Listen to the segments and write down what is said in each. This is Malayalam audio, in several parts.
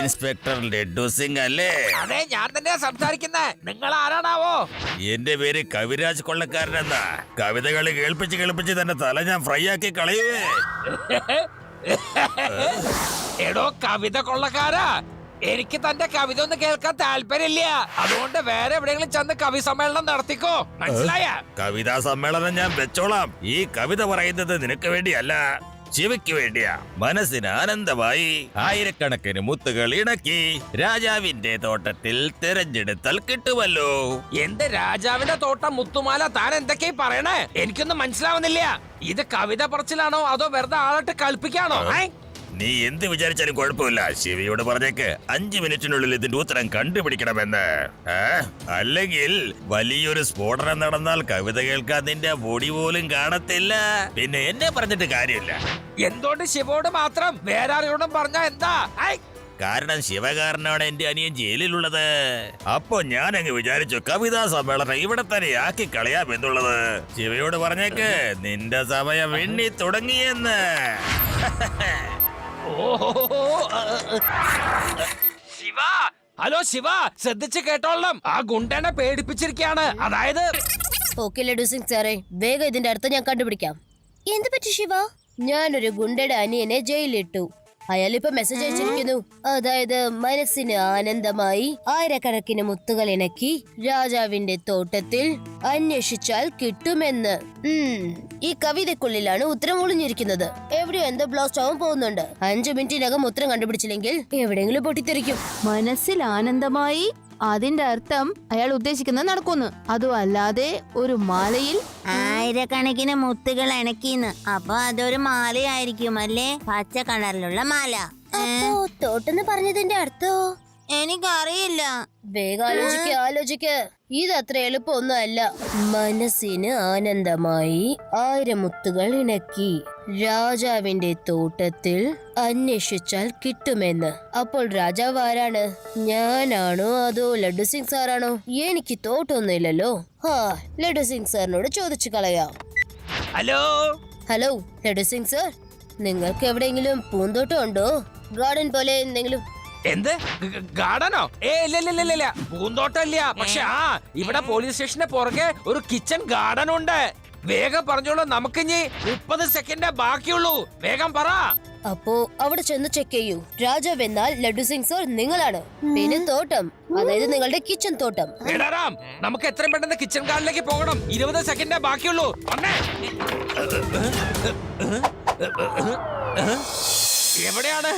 ഇൻസ്പെക്ടർ ലഡ്ഡു സിംഗ് അല്ലേ? അതെ, ഞാൻ തന്നെയാ സംസാരിക്കുന്നേ. നിങ്ങൾ ആരാണാവോ? എന്റെ പേര് കവിരാജ് കൊള്ളക്കാരനെന്നാ. കവിതകൾ കേൾപ്പിച്ച് തന്നെ തല ഞാൻ ഫ്രൈ ആക്കി കളയുവേ. എടോ കവിത കൊള്ളക്കാരാ, എനിക്ക് തന്റെ കവിത ഒന്നും കേൾക്കാൻ താല്പര്യമില്ല. അതുകൊണ്ട് വേറെ എവിടെയെങ്കിലും ചെന്ന് കവി സമ്മേളനം നടത്തിക്കോ, മനസ്സിലായ? കവിതാ സമ്മേളനം ഞാൻ വെച്ചോളാം. ഈ കവിത പറയുന്നത് നിനക്ക് വേണ്ടിയല്ല, ശിവയ്ക്ക് വേണ്ടിയാ. മനസ്സിന് ആനന്ദമായി ആയിരക്കണക്കിന് മുത്തുകൾ ഇണക്കി രാജാവിന്റെ തോട്ടത്തിൽ തിരഞ്ഞെടുത്താൽ കിട്ടുമല്ലോ. എന്ത് രാജാവിന്റെ തോട്ടം മുത്തുമാല? താൻ എന്തൊക്കെയാ പറയണേ? എനിക്കൊന്നും മനസ്സിലാവുന്നില്ല. ഇത് കവിത പറച്ചിലാണോ അതോ വെറുതെ ആളായിട്ട് കളിപ്പിക്കാണോ? നീ എന്ത് വിചാരിച്ചാലും കുഴപ്പമില്ല. ശിവയോട് പറഞ്ഞേക്ക് 5 മിനിറ്റിനുള്ളിൽ ഇതിന്റെ ഉത്തരം കണ്ടുപിടിക്കണമെന്ന്. അല്ലെങ്കിൽ വലിയൊരു സ്ഫോടനം നടന്നാൽ കവിത കേൾക്കാൻ നിന്റെ പൊടി പോലും കാണത്തില്ല. പിന്നെ എന്നെ പറഞ്ഞിട്ട് കാര്യമില്ല. എന്തുകൊണ്ട് ശിവോട് മാത്രം? വേറെ ആരോടും പറഞ്ഞാ എന്താ? കാരണം ശിവകാരനാണ് എന്റെ അനിയൻ ജയിലിലുള്ളത്. അപ്പൊ ഞാൻ അങ്ങ് വിചാരിച്ചു കവിതാ സമ്മേളനം ഇവിടെ തന്നെ ആക്കി കളയാമെന്നുള്ളത്. ശിവയോട് പറഞ്ഞേക്ക് നിന്റെ സമയം എണ്ണി തുടങ്ങിയെന്ന്. ശിവ, ഹലോ ശിവ, ശ്രദ്ധിച്ച് കേട്ടോളണം. ആ ഗുണ്ടനെ പേടിപ്പിച്ചിരിക്കുകയാണ്. അതായത് ഓക്കെ ലഡു സിംഗ് സാറേ, വേഗം ഇതിന്റെ അർത്ഥം ഞാൻ കണ്ടുപിടിക്കാം. എന്ത് പറ്റി ശിവ? ഞാനൊരു ഗുണ്ടയുടെ അനിയനെ ജയിലിലിട്ടു. അയാൾ ഇപ്പൊ മെസ്സേജ് അയച്ചിരിക്കുന്നു. അതായത് മനസ്സിന് ആനന്ദമായി ആയിരക്കണക്കിന് മുത്തുകൾ ഇണക്കി രാജാവിന്റെ തോട്ടത്തിൽ അന്വേഷിച്ചാൽ കിട്ടുമെന്ന്. ഈ കവിതക്കുള്ളിലാണ് ഉത്തരം ഒളിഞ്ഞിരിക്കുന്നത്. എവിടെയോ എന്തോ ബ്ലാസ്റ്റ് ആവാൻ പോകുന്നുണ്ട്. 5 മിനിറ്റിനകം ഉത്തരം കണ്ടുപിടിച്ചില്ലെങ്കിൽ എവിടെയെങ്കിലും പൊട്ടിത്തെറിക്കും. മനസ്സിൽ ആനന്ദമായി, അതിന്റെ അർത്ഥം അയാൾ ഉദ്ദേശിക്കുന്നത് നടക്കുന്നു. അതും അല്ലാതെ ഒരു മാലയിൽ ആയിരക്കണക്കിന് മുത്തുകൾ ഇണക്കിന്ന്. അപ്പൊ അതൊരു മാലയായിരിക്കും അല്ലേ? പച്ച കളറിലുള്ള മാല. തോട്ടെന്ന് പറഞ്ഞതിന്റെ അർത്ഥോ? എനിക്കറിയില്ല. വേഗം ആലോചിക്ക. ഇതത്ര എളുപ്പമൊന്നും അല്ല. മനസ്സിന് ആനന്ദമായി 1000 മുത്തുകൾ ഇണക്കി രാജാവിന്റെ തോട്ടത്തിൽ അന്വേഷിച്ചാൽ കിട്ടുമെന്ന്. അപ്പോൾ രാജാവ് ആരാണ്? ഞാനാണോ അതോ ലഡു സിംഗ് സാറാണോ? എനിക്ക് തോട്ടൊന്നുമില്ലല്ലോ. ലഡു സിംഗ് സാറിനോട് ചോദിച്ചു കളയാം. ഹലോ ലഡു സിംഗ് സാർ, നിങ്ങൾക്ക് എവിടെയെങ്കിലും പൂന്തോട്ടം ഉണ്ടോ? ഗാർഡൻ പോലെ എന്തെങ്കിലും? എന്ത് ഗാർഡനോ? ഇല്ല, പൂന്തോട്ടമില്ല. പക്ഷെ ഇവിടെ പോലീസ് സ്റ്റേഷന്റെ പുറകെ ഒരു കിച്ചൺ ഗാർഡൻ ഉണ്ട്. വേഗം പറഞ്ഞോളൂ, നമുക്കിനി 30 സെക്കൻഡ് ബാക്കിയുള്ളൂ. വേഗം പറ. അപ്പോ അവിടെ ചെന്ന് ചെക്ക് ചെയ്യൂ. രാജാവ് എന്നാൽ ലഡു സിംഗ് സാർ നിങ്ങളാണ്. പിന്നെ തോട്ടം, അതായത് നിങ്ങളുടെ കിച്ചൺ തോട്ടം. റാം, നമുക്ക് എത്രയും പെട്ടെന്ന് കിച്ചൺ ഗാർഡനിലേക്ക് പോകണം. 20 സെക്കൻഡ് ബാക്കിയുള്ളൂ. എവിടെയാണത്?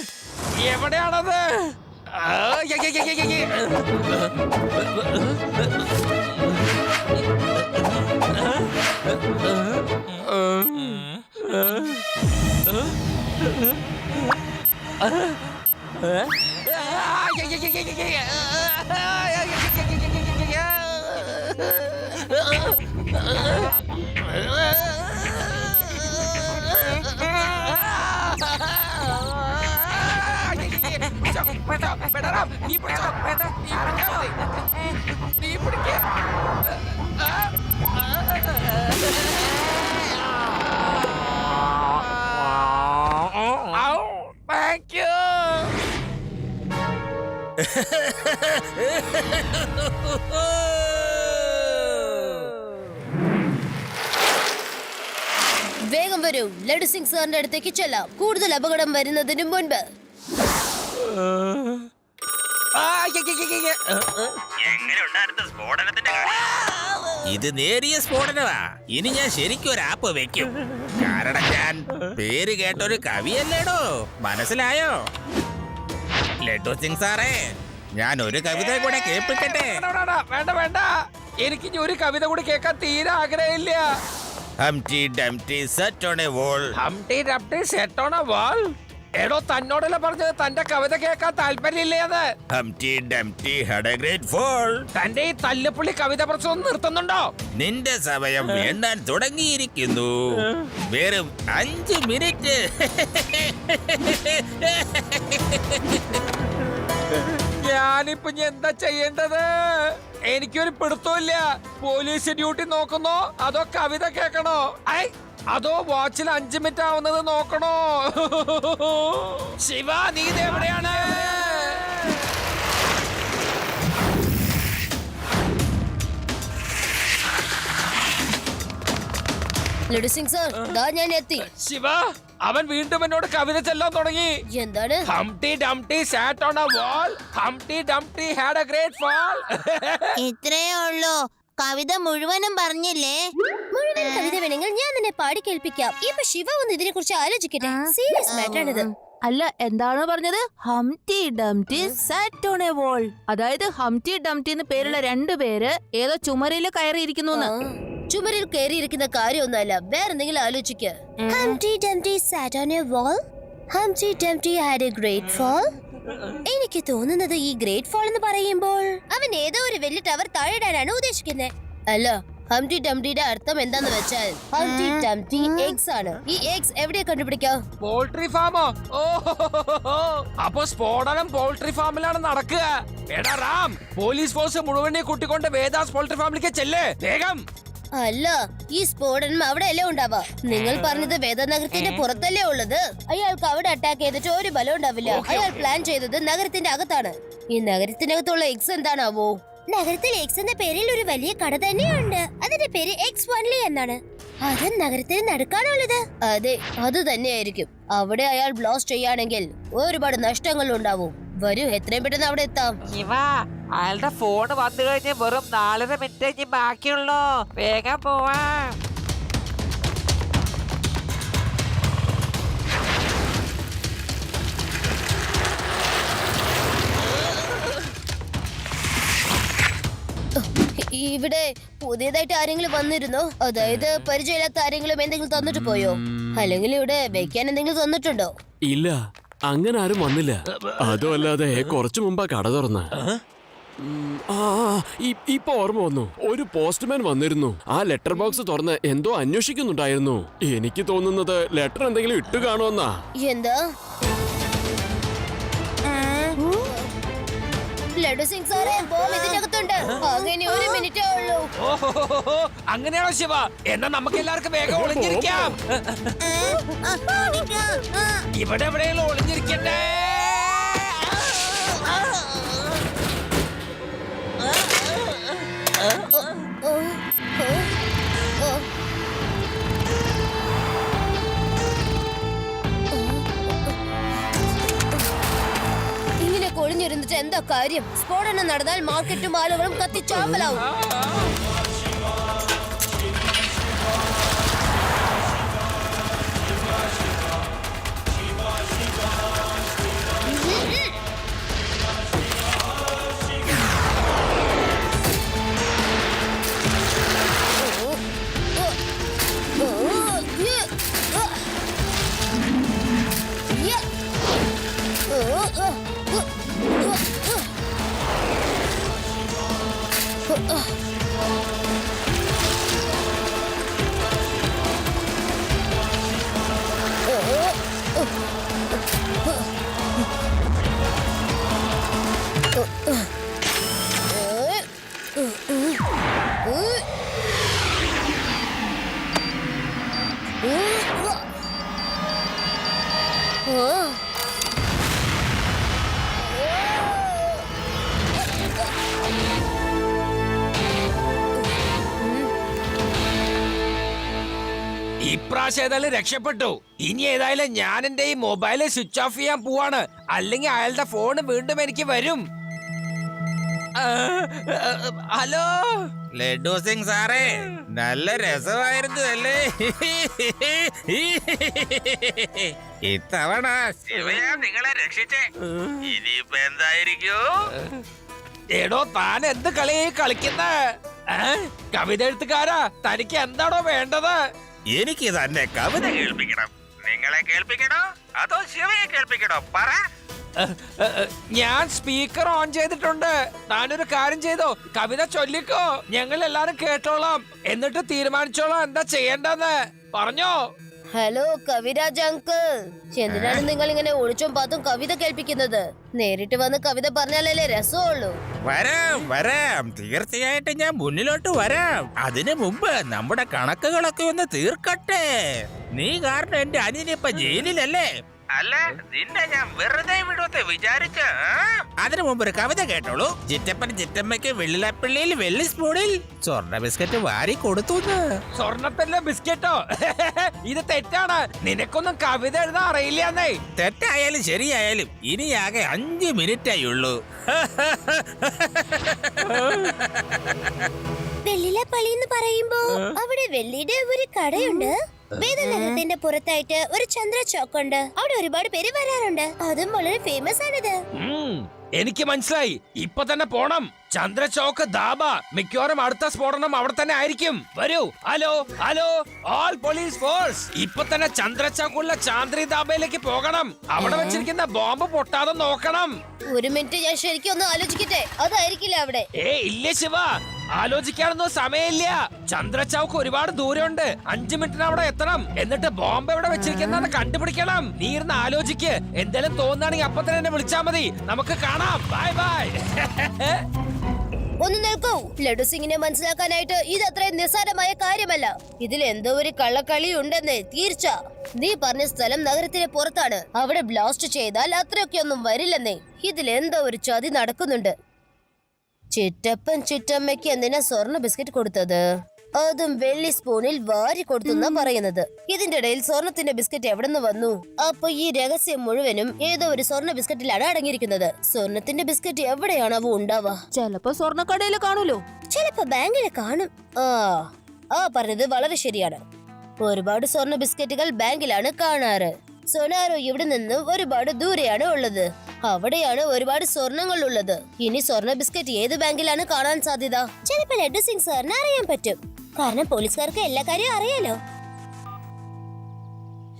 Thank you. വേഗം വരൂ, ലഡു സിംഗ് സാറിന്റെ അടുത്തേക്ക് ചെല്ലാം. കൂടുതൽ അപകടം വരുന്നതിന് മുൻപ്. ഇത് നേരിയ സ്ഫോടനമാ. ഇനി ഞാൻ ശരിക്കും ഒരു ആപ്പ് വെക്കും. കാരണം ഞാൻ പേര് കേട്ടൊരു കവിയല്ലേടോ. മനസ്സിലായോ ലഡു സിംഗ് സാറേ? ഞാൻ ഒരു കവിത കൂടെ കേൾപ്പിക്കട്ടെ? വേണ്ട, എനിക്ക് ഒരു കവിത കൂടി കേൾക്കാൻ തീരെ ആഗ്രഹമില്ല. Humpty Dumpty sat on a wall. Humpty Dumpty sat on a wall? എടോ, തന്നോടല്ല പറഞ്ഞത് തന്റെ കവിത കേൾക്കാൻ താല്പര്യമില്ലേ? Humpty Dumpty had a great fall. തന്റെ ഈ തല്ലുപുള്ളി കവിത പ്രസവം നിർത്തുന്നുണ്ടോ? നിന്റെ സമയം എണ്ണാൻ തുടങ്ങിയിരിക്കുന്നു. വെറും 5 മിനിറ്റ്. ഞാനിപ്പോ എന്താ ചെയ്യേണ്ടത്? എനിക്കൊരു പിടുത്തമില്ല. പോലീസ് ഡ്യൂട്ടി നോക്കുന്നോ അതോ കവിത കേൾക്കണോ? അതോ വാച്ചിൽ 5 മിനിറ്റ് ആവുന്നത് നോക്കണോ? ശിവ, നീ എവിടെയാണ്? ലഡു സിംഗ് സാർ ദാ ഞാൻ എത്തി. ശിവ, അവൻ വീണ്ടും എന്നോട് കവിത ചെല്ലാൻ തുടങ്ങി. എന്താണ്? ഹംപ്റ്റി ഡംപ്റ്റി sat on a wall. Humpty Dumpty had a great fall. ഇത്രയേ ഉള്ളൂ, കവിത മുഴുവനും പറഞ്ഞില്ലേ? മുഴുവൻ കവിത വേണമെങ്കിൽ ഞാൻ നിന്നെ പാടി കേൾപ്പിക്കാം. ഇപ്പൊ ശിവ ഒന്ന് ഇതിനെ കുറിച്ച് ആലോചിക്കട്ടെ. സീരിയസ് മാറ്റർ ആണിത്. അല്ല, എന്താണ് പറഞ്ഞത്? Humpty ഡംറ്റി SAT on A wall. അതായത് ഹംറ്റി ഡംറ്റി എന്ന് പേരുള്ള രണ്ടുപേര് ഏതോ ചുമരില് കയറിയിരിക്കുന്നു. ചുമരിൽ കയറിയിരിക്കുന്ന കാര്യമൊന്നുമല്ല, വേറെന്തെങ്കിലും ആലോചിക്കുക. Humpty Dumpty sat on a wall. Humpty Dumpty had a great fall. എനിക്ക് തോന്നുന്നത് ഈ ഗ്രേറ്റ് ഫോൾ എന്ന് പറയുമ്പോൾ അവൻ ഏതോ ഒരു വലിയ ടവർ താഴെയിടാനാണ് ഉദ്ദേശിക്കുന്നത്. അല്ല, ഹംറ്റി ഡംറ്റിയുടെ അർത്ഥം എന്താന്ന് വെച്ചാൽ ഹംറ്റി ഡംറ്റി എഗ്സ് ആണ്. ഈ എഗ്സ് എവിടെ കണ്ടുപിടിക്കാം? പോൾട്രി ഫാമോ? അപ്പൊ സ്ഫോടനം പോൾട്രി ഫാമിലാണ് നടക്കുക. എടാ റാം, പോലീസ് ഫോഴ്സ് മുഴുവനെ കൂട്ടിക്കൊണ്ട് വേദാസ് പോൾട്രി ഫാമിലേക്ക് ചെല്ലേ വേഗം. അല്ല, ഈ സ്ഫോടനം അവിടെയല്ലേ ഉണ്ടാവാ. നിങ്ങൾ പറഞ്ഞത് വേദനഗരത്തിന്റെ പുറത്തല്ലേ ഉള്ളത്. അയാൾക്ക് അവിടെ അറ്റാക്ക് ചെയ്തിട്ട് ഒരു ബലം ഉണ്ടാവില്ല. അയാൾ പ്ലാൻ ചെയ്തത് നഗരത്തിന്റെ അകത്താണ്. ഈ നഗരത്തിനകത്തുള്ള എക്സ് എന്താണാവോ? നഗരത്തിൽ എക്സ് എന്ന പേരിൽ ഒരു വലിയ കട തന്നെയുണ്ട്. അതിന്റെ പേര് എക്സ് വൺലി എന്നാണ്. അത് നഗരത്തിന് നടുക്കാണുള്ളത്. അതെ, അത് തന്നെയായിരിക്കും. അവിടെ അയാൾ ബ്ലാസ്റ്റ് ചെയ്യാണെങ്കിൽ ഒരുപാട് നഷ്ടങ്ങൾ ഉണ്ടാവും. വരൂ, എത്രയും പെട്ടെന്ന് അവിടെ എത്താം. ശിവ, അയാളുടെ ഫോൺ വന്നു കഴിഞ്ഞ് വെറും 4.5 മിനിറ്റ് ബാക്കിയുള്ളൂ. വേഗം പോവാം. ഇവിടെ പുതിയതായിട്ട് ആരെങ്കിലും വന്നിരുന്നോ? അതായത് പരിചയമില്ലാത്ത ആരെങ്കിലും എന്തെങ്കിലും തന്നിട്ട് പോയോ? അല്ലെങ്കിൽ ഇവിടെ വെക്കാൻ എന്തെങ്കിലും തന്നിട്ടുണ്ടോ? ഇല്ല, അങ്ങനെ ആരും വന്നില്ല. അതുമല്ലാതെ കുറച്ചു മുമ്പാ കട തുറന്ന. ഇപ്പൊ ഓർമ്മ വന്നു, ഒരു പോസ്റ്റ്മാൻ വന്നിരുന്നു. ആ ലെറ്റർ ബോക്സ് തുറന്ന് എന്തോ അന്വേഷിക്കുന്നുണ്ടായിരുന്നു. എനിക്ക് തോന്നുന്നത് ലെറ്റർ എന്തെങ്കിലും ഇട്ടു കാണുമെന്നാ. എന്താ? ലഡു സിംഗ് സാറേ, ബോംബ് ഇതിനകത്തുണ്ട്. അങ്ങനെ ഒരു മിനിറ്റേ ഉള്ളൂ. അങ്ങനെയാണോ ശിവ? എന്നാ നമുക്ക് എല്ലാവർക്കും വേഗം ഒളിഞ്ഞിരിക്കാം. ഇവിടെ എവിടെയുള്ള ഒളിഞ്ഞിരിക്കണ്ടേ? ഇങ്ങനെ കൊഴിഞ്ഞിരുന്നിട്ട് എന്താ കാര്യം? സ്ഫോടനം നടന്നാൽ മാർക്കറ്റും ആളുകളും കത്തിച്ചാമ്പലാവും. ഇപ്രാവശ്യം ഏതായാലും രക്ഷപ്പെട്ടു. ഇനി ഏതായാലും ഞാൻ എന്റെ ഈ മൊബൈല് സ്വിച്ച് ഓഫ് ചെയ്യാൻ പോവാണ്. അല്ലെങ്കിൽ അയാളുടെ ഫോൺ വീണ്ടും എനിക്ക് വരും. ഹലോ ലഡു സിംഗ് സാറേ, നല്ല രസമായിരുന്നു അല്ലേ? ഇത്തവണ ശിവയാ നിങ്ങളെ രക്ഷിച്ചേ. ഇനിയിപ്പോ എന്തായിരിക്കും? എടോ, താൻ എന്ത് കളി കളിക്കുന്ന? കവിത എഴുത്തുകാരാ, തനിക്ക് എന്താണോ വേണ്ടത്? എനിക്ക് തന്നെ കവിത കേൾപ്പിക്കണം. നിങ്ങളെ കേൾപ്പിക്കണോ അതോ ശിവയെ കേൾപ്പിക്കണോ? പറ. ഞാൻ സ്പീക്കർ ഓൺ ചെയ്തിട്ടുണ്ട്. താനൊരു കാര്യം ചെയ്തോ, കവിത ചൊല്ലിക്കോ. ഞങ്ങൾ എല്ലാരും കേട്ടോളാം. എന്നിട്ട് തീരുമാനിച്ചോളാം എന്താ ചെയ്യേണ്ടെന്ന്. പറഞ്ഞോ. ഹലോ കവിരാജ് അങ്കിൾ, എന്തിനാണ് നിങ്ങൾ ഇങ്ങനെ ഒളിച്ചും പാത്തും കവിത കേൾപ്പിക്കുന്നത്? നേരിട്ട് വന്ന് കവിത പറഞ്ഞാലല്ലേ രസമുള്ളൂ. വരാം വരാം, തീർച്ചയായിട്ടും ഞാൻ മുന്നിലോട്ട് വരാം. അതിനു മുമ്പ് നമ്മുടെ കണക്കുകളൊക്കെ ഒന്ന് തീർക്കട്ടെ. നീ കാരണം എന്റെ അനിയനിപ്പ ജയിലിലല്ലേ? അല്ല നിന്നെ ഞാൻ വെറുതെ വിടുവത്തെ വിചാരിച്ച. അതിനു മുമ്പ് ഒരു കവിത കേട്ടോളൂ. ചിറ്റപ്പൻ ചിറ്റമ്മയ്ക്ക് വെള്ളിലപ്പള്ളിയിൽ വെള്ളി സ്പൂണിൽ സ്വർണ്ണ ബിസ്ക്കറ്റ് വാരി കൊടുത്തു. സ്വർണ്ണത്തിന്റെ ബിസ്ക്കറ്റോ? ഇത് തെറ്റാണ്. നിനക്കൊന്നും കവിത എഴുതാൻ അറിയില്ലെന്നേ. തെറ്റായാലും ശരിയായാലും ഇനി ആകെ 5 മിനിറ്റായുള്ളൂ. വെള്ളിലപ്പള്ളി എന്ന് പറയുമ്പോ അവിടെ വെള്ളിയുടെ ഒരു കടയുണ്ട്. വേദനഗരത്തിന്റെ പുറത്തായിട്ട് ഒരു ചന്ദ്ര ചോക്കുണ്ട്. അവിടെ ഒരുപാട് പേര് വരാറുണ്ട്. അതും വളരെ ഫേമസ് ആണിത്. എനിക്ക് മനസ്സിലായി. ഇപ്പൊ തന്നെ പോണം. ചന്ദ്രചൗക്ക് ധാബ. മിക്കവാറും അടുത്ത സ്ഫോടനം അവിടെ തന്നെ ആയിരിക്കും. വരൂ. Hello hello all police force. ഇപ്പൊ തന്നെ ചന്ദ്രചൗക്കുള്ള ചാന്ദ്രി ധാബയിലേക്ക് പോകണം. അവിടെ വെച്ചിരിക്കുന്ന ബോംബ് പൊട്ടാതെ നോക്കണം. ഒരു മിനിറ്റ്, ഞാൻ ശരിക്കും ഒന്ന് ആലോചിക്കട്ടെ. അതായിരിക്കില്ല അവിടെ. ഇല്ല ശിവ, ആലോചിക്കാനൊന്നും സമയമില്ല. ചന്ദ്രചൗക്ക് ഒരുപാട് ദൂരമുണ്ട്. 5 മിനിറ്റിന് അവിടെ എത്തണം. എന്നിട്ട് ബോംബ് എവിടെ വെച്ചിരിക്കുന്ന കണ്ടുപിടിക്കണം. നീ ഇരുന്ന് ആലോചിക്ക്. എന്തെങ്കിലും തോന്നുകയാണെങ്കിൽ അപ്പൊ തന്നെ എന്നെ വിളിച്ചാ മതി. നമുക്ക് കാണാം. Bye bye. ഒന്ന് നിൽക്കൂ. ലഡു സിംഗിനെ മനസ്സിലാക്കാനായിട്ട് ഇത് അത്രയും നിസ്സാരമായ കാര്യമല്ല. ഇതിൽ എന്തോ ഒരു കള്ളക്കളി ഉണ്ടെന്ന് തീർച്ച. നീ പറഞ്ഞ സ്ഥലം നഗരത്തിന് പുറത്താണ്. അവിടെ ബ്ലാസ്റ്റ് ചെയ്താൽ അത്രയൊക്കെ ഒന്നും വരില്ലെന്നേ. ഇതിൽ എന്തോ ഒരു ചതി നടക്കുന്നുണ്ട്. ചിറ്റപ്പൻ ചിറ്റമ്മയ്ക്ക് എന്തിനാ സ്വർണ്ണ ബിസ്ക്കറ്റ് കൊടുത്തത്? അതും വെള്ളി സ്പൂണിൽ വാരി കൊടുത്തുന്നാ പറയുന്നത്. ഇതിന്റെ ഇടയിൽ സ്വർണത്തിന്റെ ബിസ്ക്കറ്റ് എവിടെ നിന്ന് വന്നു? അപ്പൊ ഈ രഹസ്യം മുഴുവനും ഏതോ ഒരു സ്വർണ്ണ ബിസ്ക്കറ്റിലാണ് അടങ്ങിയിരിക്കുന്നത്. സ്വർണത്തിന്റെ ബിസ്ക്കറ്റ് എവിടെയാണാവോ ഉണ്ടാവുക? ചിലപ്പോ സ്വർണ്ണക്കടയില് കാണൂലോ. ചിലപ്പോ ബാങ്കില് കാണും. പറഞ്ഞത് വളരെ ശരിയാണ്. ഒരുപാട് സ്വർണ്ണ ബിസ്ക്കറ്റുകൾ ബാങ്കിലാണ് കാണാറ്. സൊനാരോ ഇവിടെ നിന്ന് ഒരുപാട് ദൂരെയാണ് ഉള്ളത്. അവിടെയാണ് ഒരുപാട് സ്വർണങ്ങൾ ഉള്ളത്. ഇനി സ്വർണ്ണ ബിസ്ക്കറ്റ് ഏത് ബാങ്കിലാണ് കാണാൻ സാധ്യത? ചിലപ്പോ ലഡു സിംഗ് സാറിന് അറിയാൻ പറ്റും. കാരണം പോലീസുകാർക്ക് എല്ലാ കാര്യവും അറിയാലോ.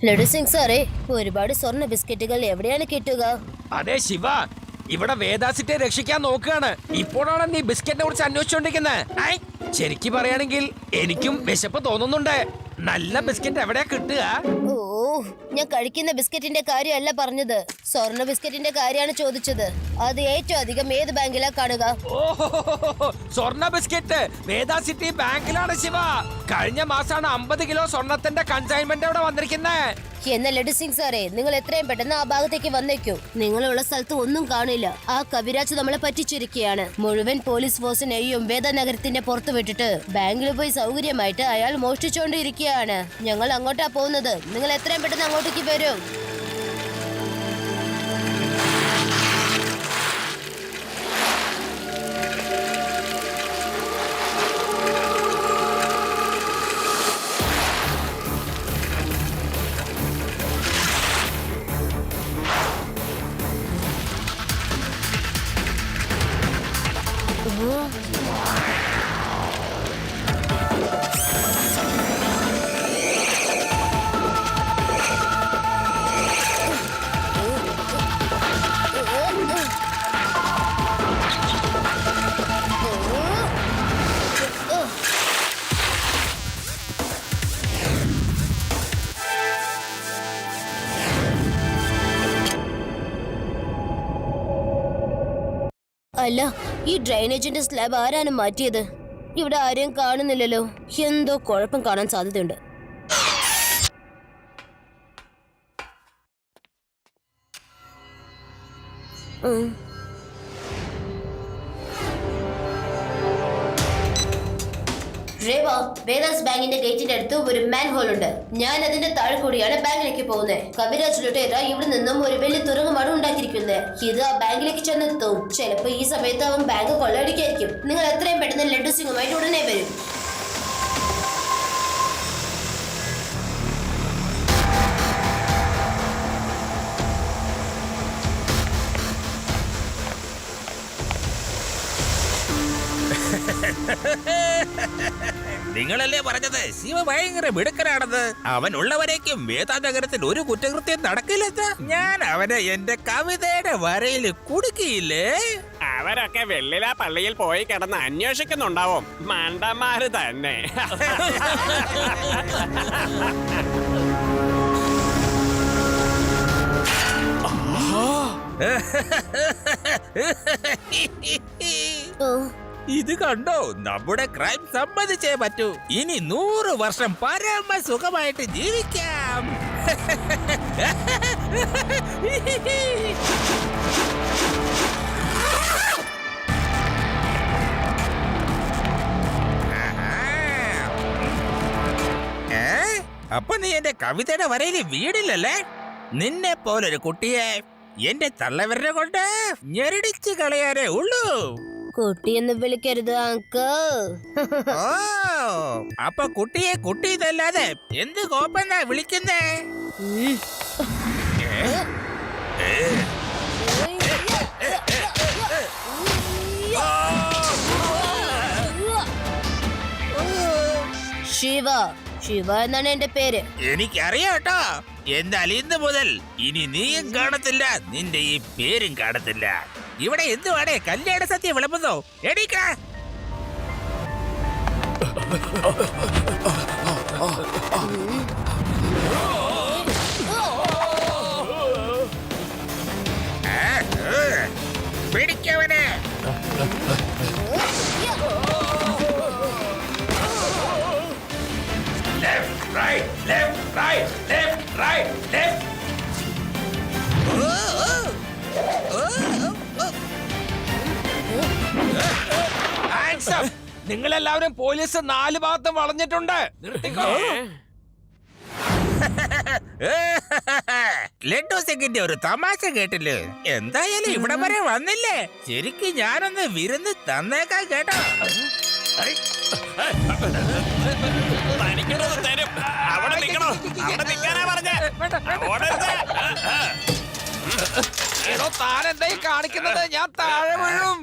ലഡു സിംഗ് സാറേ, ഒരുപാട് സ്വർണ്ണ ബിസ്ക്കറ്റുകൾ എവിടെയാണ് കിട്ടുക? അതെ ശിവ, ഇവിടെ വേദാസിറ്റെ രക്ഷിക്കാൻ നോക്കുകയാണ്. ഇപ്പോഴാണ് നീ ബിസ്ക്കറ്റിനെ കുറിച്ച് അന്വേഷിച്ചോണ്ടിരിക്കുന്നത്. ശരിക്കും പറയുകയാണെങ്കിൽ എനിക്കും വിശപ്പ് തോന്നുന്നുണ്ട്. നല്ല ബിസ്ക്കറ്റ് എവിടെയാ കിട്ടുക? ഓ, ഞാൻ കഴിക്കുന്ന ബിസ്ക്കറ്റിന്റെ കാര്യമല്ല പറഞ്ഞത്. സ്വർണ്ണ ബിസ്ക്കറ്റിന്റെ കാര്യമാണ് ചോദിച്ചത്. അത് ഏറ്റവും അധികം ഏത് ബാങ്കിലാ കാണുക? ഓഹോ, സ്വർണ്ണ ബിസ്ക്കറ്റ് വേദാ സിറ്റി ബാങ്കിലാണ് ശിവ. കഴിഞ്ഞ മാസമാണ് 50 കിലോ സ്വർണത്തിന്റെ കൺസൈൻമെന്റ് അവിടെ വന്നിരിക്കുന്നത്. എന്നാൽ ലഡു സിംഗ് സാറേ, നിങ്ങൾ എത്രയും പെട്ടെന്ന് ആ ഭാഗത്തേക്ക് വന്നേക്കൂ. നിങ്ങളുള്ള സ്ഥലത്ത് ഒന്നും കാണില്ല. ആ കവിരാജ് നമ്മളെ പറ്റിച്ചിരിക്കുകയാണ്. മുഴുവൻ പോലീസ് ഫോഴ്സിനെയും വേദനഗരത്തിന്റെ പുറത്ത് വിട്ടിട്ട് ബാങ്കിൽ പോയി സൗകര്യമായിട്ട് അയാൾ മോഷ്ടിച്ചുകൊണ്ടിരിക്കുകയാണ്. ഞങ്ങൾ അങ്ങോട്ടാ പോകുന്നത്. നിങ്ങൾ എത്രയും പെട്ടെന്ന് അങ്ങോട്ടേക്ക് വരൂ. അല്ല, ഈ ഡ്രൈനേജിന്റെ സ്ലാബ് ആരാണ് മാറ്റിയത്? ഇവിടെ ആരെയും കാണുന്നില്ലല്ലോ. എന്തോ കുഴപ്പം കാണാൻ സാധ്യതയുണ്ട്. രേവ, വേദാസ് ബാങ്കിന്റെ ഗേറ്റിന്റെ അടുത്ത് ഒരു മാൻ ഹോൾ ഉണ്ട്. ഞാൻ അതിന്റെ താഴെ കൂടിയാണ് ബാങ്കിലേക്ക് പോകുന്നത്. കവിരാജ് ലുട്ടേര ഇവിടെ നിന്നും ഒരു വലിയ തുറമുമാണ് ഉണ്ടാക്കിയിരിക്കുന്നത്. ഇത് ആ ബാങ്കിലേക്ക് ചെന്നെത്തും. ചിലപ്പോ ഈ സമയത്ത് അവൻ ബാങ്ക് കൊള്ളയടിക്കായിരിക്കും. നിങ്ങൾ എത്രയും പെട്ടെന്ന് ലഡു സിംഗുമായിട്ട് ഉടനെ വരും. നിങ്ങളല്ലേ പറഞ്ഞത് ശിവ ഭയങ്കര മിടുക്കനാണെന്ന്? അവൻ ഉള്ളവരേക്കും വേദാനഗരത്തിൽ ഒരു കുറ്റകൃത്യം നടക്കില്ലെന്ന്. ഞാൻ അവനെ എന്റെ കവിതയുടെ വരയിൽ കുടുക്കിയില്ലേ? അവരൊക്കെ വെള്ളില പള്ളിയിൽ പോയി കിടന്ന് അന്വേഷിക്കുന്നുണ്ടാവും. മണ്ടന്മാര് തന്നെ. ഇത് കണ്ടോ, നമ്മുടെ ക്രൈം സമ്മതിച്ചേ പറ്റൂ. ഇനി 100 വർഷം പരമ സുഖമായിട്ട് ജീവിക്കാം. അപ്പൊ നീ എന്റെ കവിതയുടെ വരയില് വീടില്ലല്ലേ? നിന്നെ പോലൊരു കുട്ടിയെ എന്റെ തള്ളവരെ കൊണ്ട് ഞെരടിച്ച് കളയാനേ ഉള്ളൂ. കുട്ടിയെന്ന് വിളിക്കരുത് അങ്കിൾ. ഓ, അപ്പൊ കുട്ടിയെ കുട്ടി ഇതല്ലാതെ എന്ത് കോപ്പെന്നാ വിളിക്കുന്നേ? ശിവ, ശിവ എന്നാണ് എന്റെ പേര്. എനിക്കറിയാം കേട്ടോ. എന്നാൽ ഇന്ന് മുതൽ ഇനി നീയും കാണത്തില്ല, നിന്റെ ഈ പേരും കാണത്തില്ല. ഇവിടെ എന്തുവാടേ കല്യാണ സത്യം വിളമ്പുന്നോ? എണീക്കാ. പിടിക്കവനെ. നിങ്ങളെല്ലാവരും പോലീസ് 4 ഭാഗത്തും വളഞ്ഞിട്ടുണ്ട്. നിർത്തിക്കോ. ലഡ്ഡു സിംഗിന്റെ ഒരു തമാശ കേട്ടില്ലേ? എന്തായാലും ഇവിടെ വരെ വന്നില്ലേ? ശരിക്കും ഞാനൊന്ന് വിരുന്ന് തന്നേക്കാൻ കേട്ടോ. എടോ, താൻ എന്തായി കാണിക്കുന്നത്? ഞാൻ താഴെ വീഴും.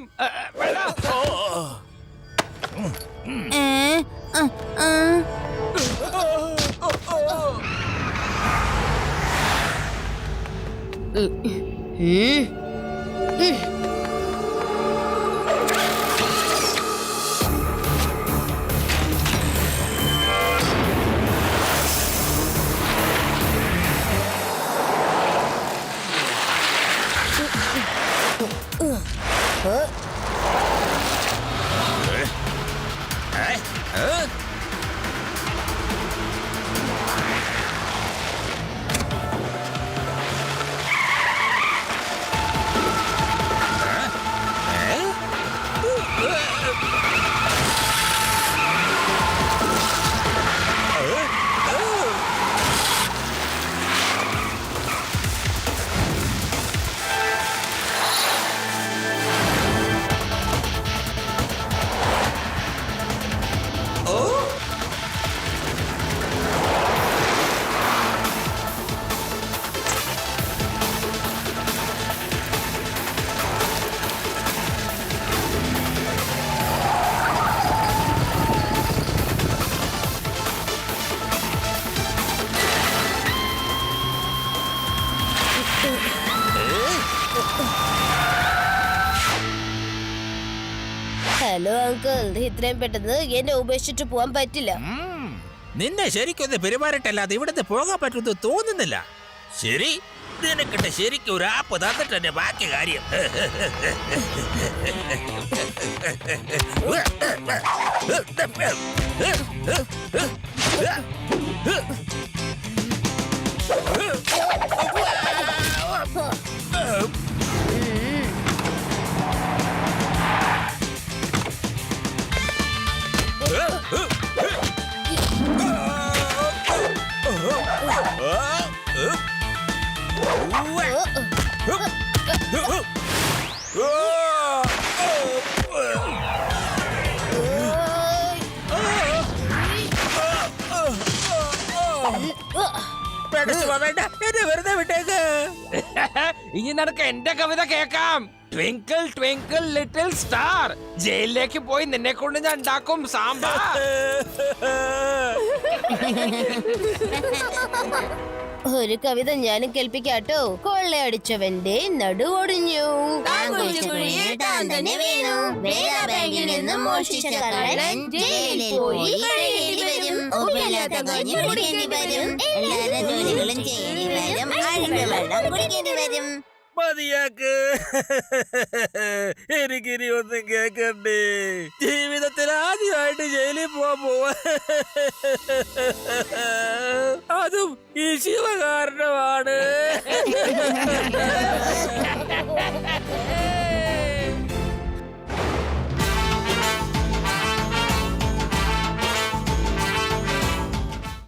ഹലോ അങ്കിൾ, ഇത്രയും പെട്ടെന്ന് എന്നെ ഉപേക്ഷിച്ചിട്ട് പോവാൻ പറ്റില്ല. നിന്നെ ശരിക്കൊന്ന് പെരുമാറിട്ടല്ലാതെ ഇവിടുന്ന് പോകാൻ പറ്റുമെന്ന് തോന്നുന്നില്ല. ശരി, നിനക്കിട്ട് ശരിക്കും ഒരു ആപ്പ് തന്നിട്ട് എന്റെ ബാക്കി കാര്യം. വെറുതെ വിട്ടേക്ക്. ഇനി നിനക്ക് എന്റെ കവിത കേക്കാം. Twinkle twinkle little star. ജയിലിലേക്ക് പോയി നിന്നെ കൊണ്ട് ഞാൻ ഉണ്ടാക്കും സാമ്പാർ. ഒരു കവിത ഞാനും കേൾപ്പിക്കാട്ടോ. കൊള്ളയടിച്ചവന്റെ നടുവൊടിഞ്ഞു, ബാങ്കിൽ നിന്ന് മോഷ്ടിച്ച കള്ളൻ ജയിലിൽ പോയി കഴിയേണ്ടി വരും. ഉപ്പില്ലാത്ത കഞ്ഞി കുടിക്കേണ്ടി വരും. എല്ലാ ജോലികളും ചെയ്യേണ്ടി വരും. അഴുക വെള്ളം കുടിക്കേണ്ടി വരും. മതിയാക്ക്. എനിക്കിനി ഒന്നും കേക്കണ്ടേ. ജീവിതത്തിൽ ആദ്യമായിട്ട് ജയിലിൽ പോവാ, അതും ഈ ശിവ കാരണമാണ്.